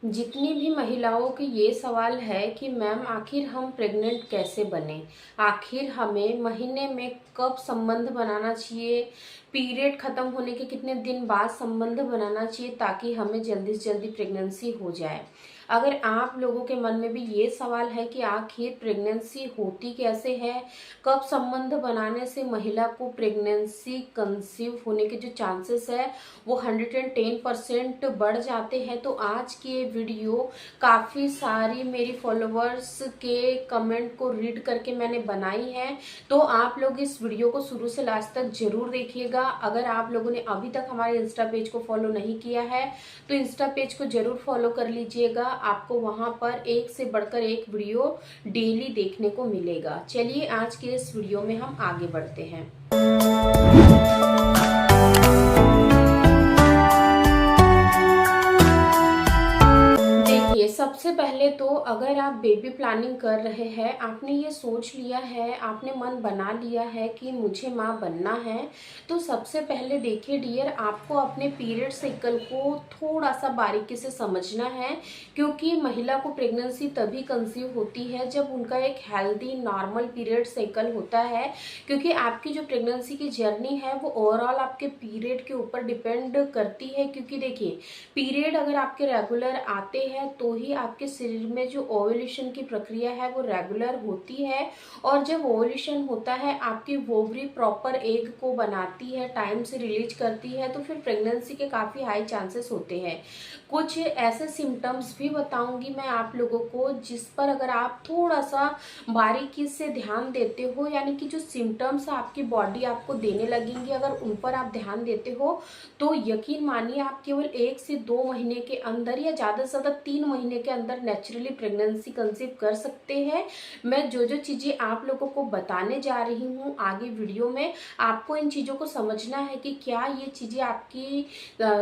जितनी भी महिलाओं की ये सवाल है कि मैम आखिर हम प्रेग्नेंट कैसे बने, आखिर हमें महीने में कब संबंध बनाना चाहिए, पीरियड खत्म होने के कितने दिन बाद संबंध बनाना चाहिए ताकि हमें जल्दी से जल्दी प्रेगनेंसी हो जाए। अगर आप लोगों के मन में भी ये सवाल है कि आखिर प्रेगनेंसी होती कैसे है, कब संबंध बनाने से महिला को प्रेगनेंसी कंसीव होने के जो चांसेस है वो 110% बढ़ जाते हैं, तो आज की ये वीडियो काफ़ी सारी मेरी फॉलोअर्स के कमेंट को रीड करके मैंने बनाई है। तो आप लोग इस वीडियो को शुरू से लास्ट तक जरूर देखिएगा। अगर आप लोगों ने अभी तक हमारे इंस्टा पेज को फॉलो नहीं किया है तो इंस्टा पेज को जरूर फॉलो कर लीजिएगा। आपको वहां पर एक से बढ़कर एक वीडियो डेली देखने को मिलेगा। चलिए आज के इस वीडियो में हम आगे बढ़ते हैं। सबसे पहले तो अगर आप बेबी प्लानिंग कर रहे हैं, आपने ये सोच लिया है, आपने मन बना लिया है कि मुझे माँ बनना है, तो सबसे पहले देखिए डियर, आपको अपने पीरियड साइकिल को थोड़ा सा बारीकी से समझना है। क्योंकि महिला को प्रेगनेंसी तभी कंसीव होती है जब उनका एक हेल्दी नॉर्मल पीरियड साइकिल होता है। क्योंकि आपकी जो प्रेगनेंसी की जर्नी है वो ओवरऑल आपके पीरियड के ऊपर डिपेंड करती है। क्योंकि देखिए, पीरियड अगर आपके रेगुलर आते हैं तो ही आपके शरीर में जो ओव्यूलेशन की प्रक्रिया है वो रेगुलर होती है। और जब ओव्यूलेशन होता है, आपकी ओवरी प्रॉपर एग को बनाती है, टाइम से रिलीज करती है, तो फिर प्रेगनेंसी के काफ़ी हाई चांसेस होते हैं। कुछ ऐसे सिम्टम्स भी बताऊंगी मैं आप लोगों को जिस पर अगर आप थोड़ा सा बारीकी से ध्यान देते हो, यानी कि जो सिम्टम्स आपकी बॉडी आपको देने लगेंगी, अगर उन पर आप ध्यान देते हो तो यकीन मानिए आप केवल 1 से 2 महीने के अंदर या ज़्यादा से ज़्यादा 3 महीने के अंदर नेचुरली प्रेगनेंसी कंसीव कर सकते हैं। मैं जो जो चीज़ें आप लोगों को बताने जा रही हूँ आगे वीडियो में, आपको इन चीज़ों को समझना है कि क्या ये चीज़ें आपकी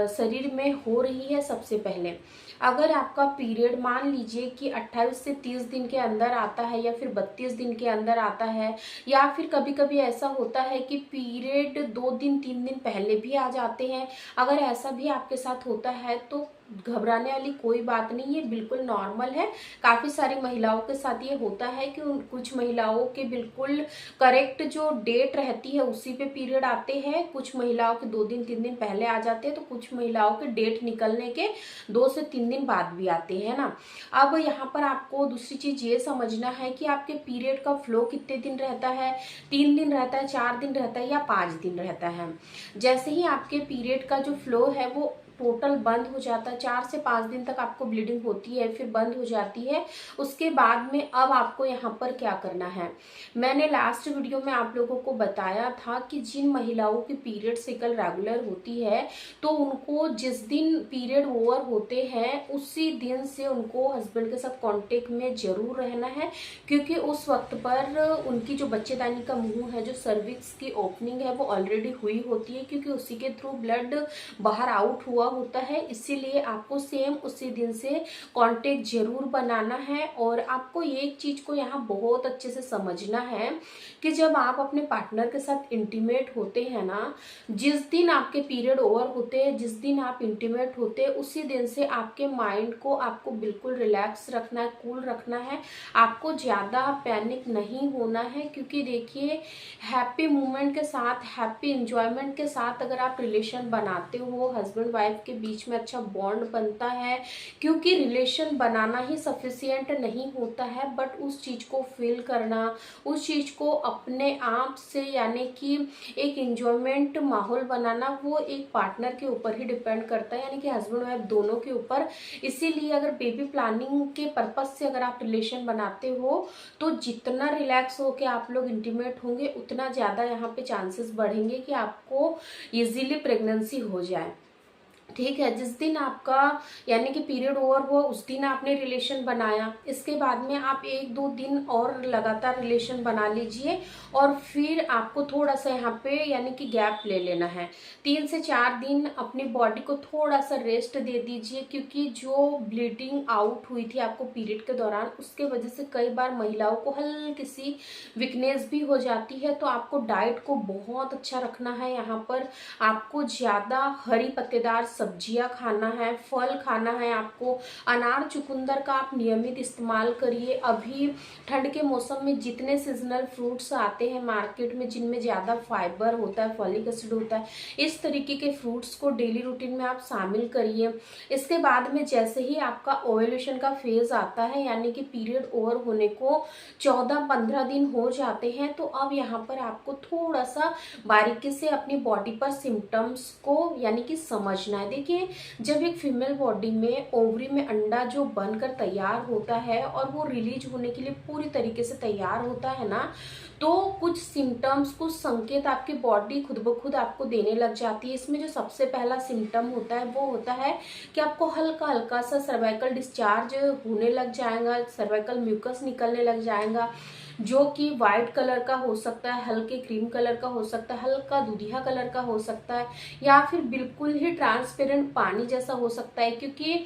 शरीर में हो रही है। सबसे पहले अगर आपका पीरियड मान लीजिए कि 28 से 30 दिन के अंदर आता है या फिर 32 दिन के अंदर आता है, या फिर कभी कभी ऐसा होता है कि पीरियड 2 दिन 3 दिन पहले भी आ जाते हैं, अगर ऐसा भी आपके साथ होता है तो घबराने वाली कोई बात नहीं है, बिल्कुल नॉर्मल है। काफ़ी सारी महिलाओं के साथ ये होता है कि कुछ महिलाओं के बिल्कुल करेक्ट जो डेट रहती है उसी पे पीरियड आते हैं, कुछ महिलाओं के 2 दिन 3 दिन पहले आ जाते हैं, तो कुछ महिलाओं के डेट निकलने के 2 से 3 दिन बाद भी आते हैं ना। अब यहाँ पर आपको दूसरी चीज़ ये समझना है कि आपके पीरियड का फ्लो कितने दिन रहता है, 3 दिन रहता है, 4 दिन रहता है या 5 दिन रहता है। जैसे ही आपके पीरियड का जो फ्लो है वो टोटल बंद हो जाता है, 4 से 5 दिन तक आपको ब्लीडिंग होती है, फिर बंद हो जाती है। उसके बाद में अब आपको यहाँ पर क्या करना है, मैंने लास्ट वीडियो में आप लोगों को बताया था कि जिन महिलाओं की पीरियड साइकिल रेगुलर होती है तो उनको जिस दिन पीरियड ओवर होते हैं उसी दिन से उनको हस्बैंड के साथ कांटेक्ट में जरूर रहना है। क्योंकि उस वक्त पर उनकी जो बच्चेदानी का मुंह है, जो सर्विक्स की ओपनिंग है वो ऑलरेडी हुई होती है, क्योंकि उसी के थ्रू ब्लड बाहर आउट हुआ होता है। इसीलिए आपको सेम उसी दिन से कांटेक्ट जरूर बनाना है। और आपको एक चीज को यहाँ बहुत अच्छे से समझना है कि जब आप अपने पार्टनर के साथ इंटीमेट होते हैं ना, जिस दिन आपके पीरियड ओवर होते हैं, जिस दिन आप इंटीमेट होते हैं, उसी दिन से आपके माइंड को आपको बिल्कुल रिलैक्स रखना है, कूल रखना है। आपको ज्यादा पैनिक नहीं होना है। क्योंकि देखिए, हैप्पी मोमेंट के साथ, हैप्पी इंजॉयमेंट के साथ अगर आप रिलेशन बनाते हो, हस्बैंड वाइफ के बीच में अच्छा बॉन्ड बनता है। क्योंकि रिलेशन बनाना ही सफिशिएंट नहीं होता है, बट उस चीज को फील करना, उस चीज को अपने आप से, यानी कि एक इंजॉयमेंट माहौल बनाना, वो एक पार्टनर के ऊपर ही डिपेंड करता है, यानी कि हस्बैंड वाइफ दोनों के ऊपर। इसीलिए अगर बेबी प्लानिंग के पर्पज से अगर आप रिलेशन बनाते हो तो जितना रिलैक्स हो के आप लोग इंटीमेट होंगे उतना ज्यादा यहाँ पे चांसेस बढ़ेंगे कि आपको इजीली प्रेगनेंसी हो जाए। ठीक है, जिस दिन आपका यानी कि पीरियड ओवर हुआ उस दिन आपने रिलेशन बनाया, इसके बाद में आप 1-2 दिन और लगातार रिलेशन बना लीजिए और फिर आपको थोड़ा सा यहाँ पे यानी कि गैप ले लेना है। 3 से 4 दिन अपनी बॉडी को थोड़ा सा रेस्ट दे दीजिए। क्योंकि जो ब्लीडिंग आउट हुई थी आपको पीरियड के दौरान, उसके वजह से कई बार महिलाओं को हल्की सी वीकनेस भी हो जाती है। तो आपको डाइट को बहुत अच्छा रखना है। यहाँ पर आपको ज्यादा हरी पत्तेदार सब्जियां खाना है, फल खाना है आपको। अनार चुकंदर का आप नियमित इस्तेमाल करिए। अभी ठंड के मौसम में जितने सीजनल फ्रूट्स आते हैं मार्केट में जिनमें ज़्यादा फाइबर होता है, फॉलिक एसिड होता है, इस तरीके के फ्रूट्स को डेली रूटीन में आप शामिल करिए। इसके बाद में जैसे ही आपका ओव्यूलेशन का फेज आता है, यानी कि पीरियड ओवर होने को 14-15 दिन हो जाते हैं, तो अब यहाँ पर आपको थोड़ा सा बारीकी से अपनी बॉडी पर सिम्टम्स को यानी कि समझना है। देखिए, जब एक फीमेल बॉडी में ओवरी में अंडा जो बनकर तैयार होता है और वो रिलीज होने के लिए पूरी तरीके से तैयार होता है ना, तो कुछ सिम्टम्स, कुछ संकेत आपकी बॉडी खुद ब खुद आपको देने लग जाती है। इसमें जो सबसे पहला सिम्टम होता है वो होता है कि आपको हल्का हल्का सा सर्वाइकल डिस्चार्ज होने लग जाएगा, सर्वाइकल म्यूकस निकलने लग जाएगा, जो कि वाइट कलर का हो सकता है, हल्के क्रीम कलर का हो सकता है, हल्का दूधिया कलर का हो सकता है, या फिर बिल्कुल ही ट्रांसपेरेंट पानी जैसा हो सकता है। क्योंकि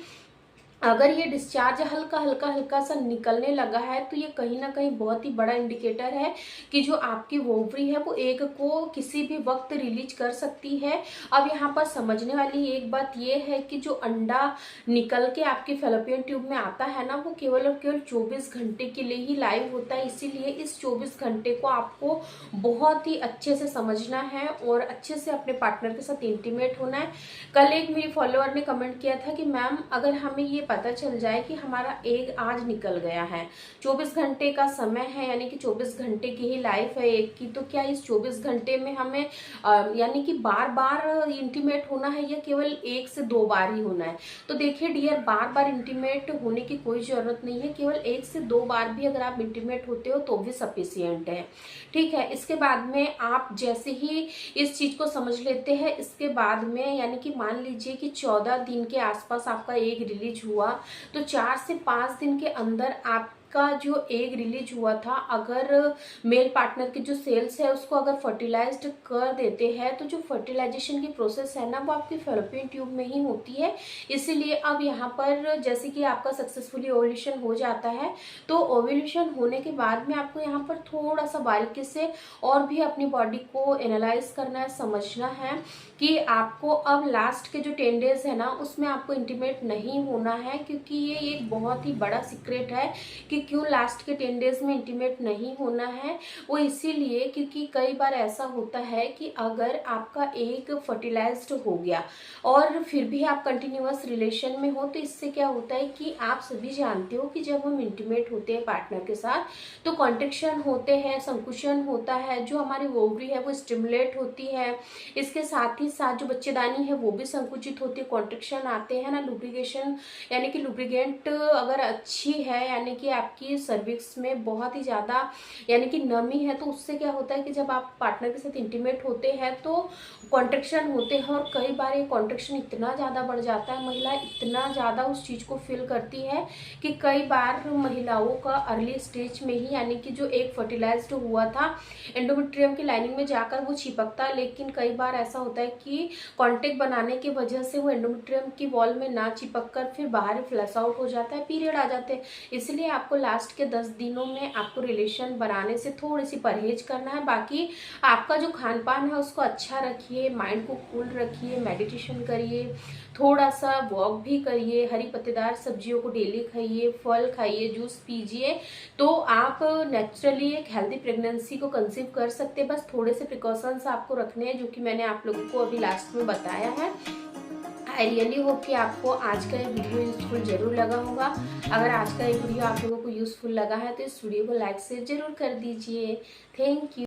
अगर ये डिस्चार्ज हल्का हल्का हल्का सा निकलने लगा है तो ये कहीं ना कहीं बहुत ही बड़ा इंडिकेटर है कि जो आपकी ओवरी है वो एग को किसी भी वक्त रिलीज कर सकती है। अब यहाँ पर समझने वाली एक बात ये है कि जो अंडा निकल के आपके फैलोपियन ट्यूब में आता है ना, वो केवल और केवल 24 घंटे के लिए ही लाइव होता है। इसीलिए इस 24 घंटे को आपको बहुत ही अच्छे से समझना है और अच्छे से अपने पार्टनर के साथ इंटीमेट होना है। कल एक मेरी फॉलोअर ने कमेंट किया था कि मैम, अगर हमें ये पता चल जाए कि हमारा एग आज निकल गया है, 24 घंटे का समय है, यानी कि 24 घंटे की ही लाइफ है एग की, तो क्या इस 24 घंटे में हमें यानी कि बार बार इंटीमेट होना है या केवल 1 से 2 बार ही होना है? तो देखिए डियर, बार बार इंटीमेट होने की कोई जरूरत नहीं है। केवल 1 से 2 बार भी अगर आप इंटीमेट होते हो तो भी सफिशियंट है। ठीक है। इसके बाद में आप जैसे ही इस चीज को समझ लेते हैं, इसके बाद में यानी कि मान लीजिए कि 14 दिन के आसपास आपका एग रिलीज हुआ, तो 4 से 5 दिन के अंदर आपका जो एग रिलीज हुआ था, अगर मेल पार्टनर की जो सेल्स है उसको अगर फर्टिलाइज्ड कर देते हैं, तो जो फर्टिलाइजेशन की प्रोसेस है ना, वो आपकी फैलोपियन ट्यूब में ही होती है। इसीलिए अब यहाँ पर जैसे कि आपका सक्सेसफुली ओव्यूलेशन हो जाता है, तो ओव्यूलेशन होने के बाद में आपको यहाँ पर थोड़ा सा बारीकी से और भी अपनी बॉडी को एनालाइज करना है, समझना है कि आपको अब लास्ट के जो 10 डेज है ना, उसमें आपको इंटीमेट नहीं होना है। क्योंकि ये एक बहुत ही बड़ा सीक्रेट है कि क्यों लास्ट के 10 डेज में इंटीमेट नहीं होना है। वो इसीलिए क्योंकि कई बार ऐसा होता है कि अगर आपका एग फर्टिलाइज्ड हो गया और फिर भी आप कंटिन्यूअस रिलेशन में हो, तो इससे क्या होता है कि आप सभी जानते हो कि जब हम इंटीमेट होते हैं पार्टनर के साथ तो कॉन्ट्रैक्शन होते हैं, संकुचन होता है, जो हमारी ओवरी है वो स्टिमुलेट होती है। इसके साथ ही साथ जो बच्चेदानी है वो भी संकुचित होती है, कॉन्ट्रैक्शन आते हैं ना, लुब्रिकेशन यानी कि लुब्रिकेंट अगर अच्छी है, यानी कि आपकी सर्विक्स में बहुत ही ज़्यादा यानी कि नमी है, तो उससे क्या होता है कि जब आप पार्टनर के साथ इंटीमेट होते हैं तो कॉन्ट्रैक्शन होते हैं। और कई बार ये कॉन्ट्रैक्शन इतना ज़्यादा बढ़ जाता है, महिला इतना ज़्यादा उस चीज़ को फील करती है कि कई बार महिलाओं का अर्ली स्टेज में ही यानी कि जो एक फर्टिलाइज्ड हुआ था एंडोमेट्रियम की लाइनिंग में जाकर वो चिपकता, लेकिन कई बार ऐसा होता है कि कॉन्टेक्ट बनाने की वजह से वो एंडोमेट्रियम की वॉल में ना चिपक कर फिर बाहर फ्लैश आउट हो जाता है, पीरियड आ जाते हैं। इसलिए आपको लास्ट के 10 दिनों में आपको रिलेशन बनाने से थोड़ी सी परहेज करना है। बाकी आपका जो खान पान है उसको अच्छा रखिए, माइंड को कूल रखिए, मेडिटेशन करिए, थोड़ा सा वॉक भी करिए, हरी पत्तेदार सब्जियों को डेली खाइए, फल खाइए, जूस पीजिए, तो आप नेचुरली एक हेल्दी प्रेगनेंसी को कंसीव कर सकते हैं। बस थोड़े से प्रिकॉशंस आपको रखने हैं, जो कि मैंने आप लोगों को अभी लास्ट में बताया है। आई रियली होप कि आपको आज का ये वीडियो यूजफुल जरूर लगा होगा। अगर आज का ये वीडियो आप लोगों को यूजफुल लगा है तो इस वीडियो को लाइक से जरूर कर दीजिए। Thank you.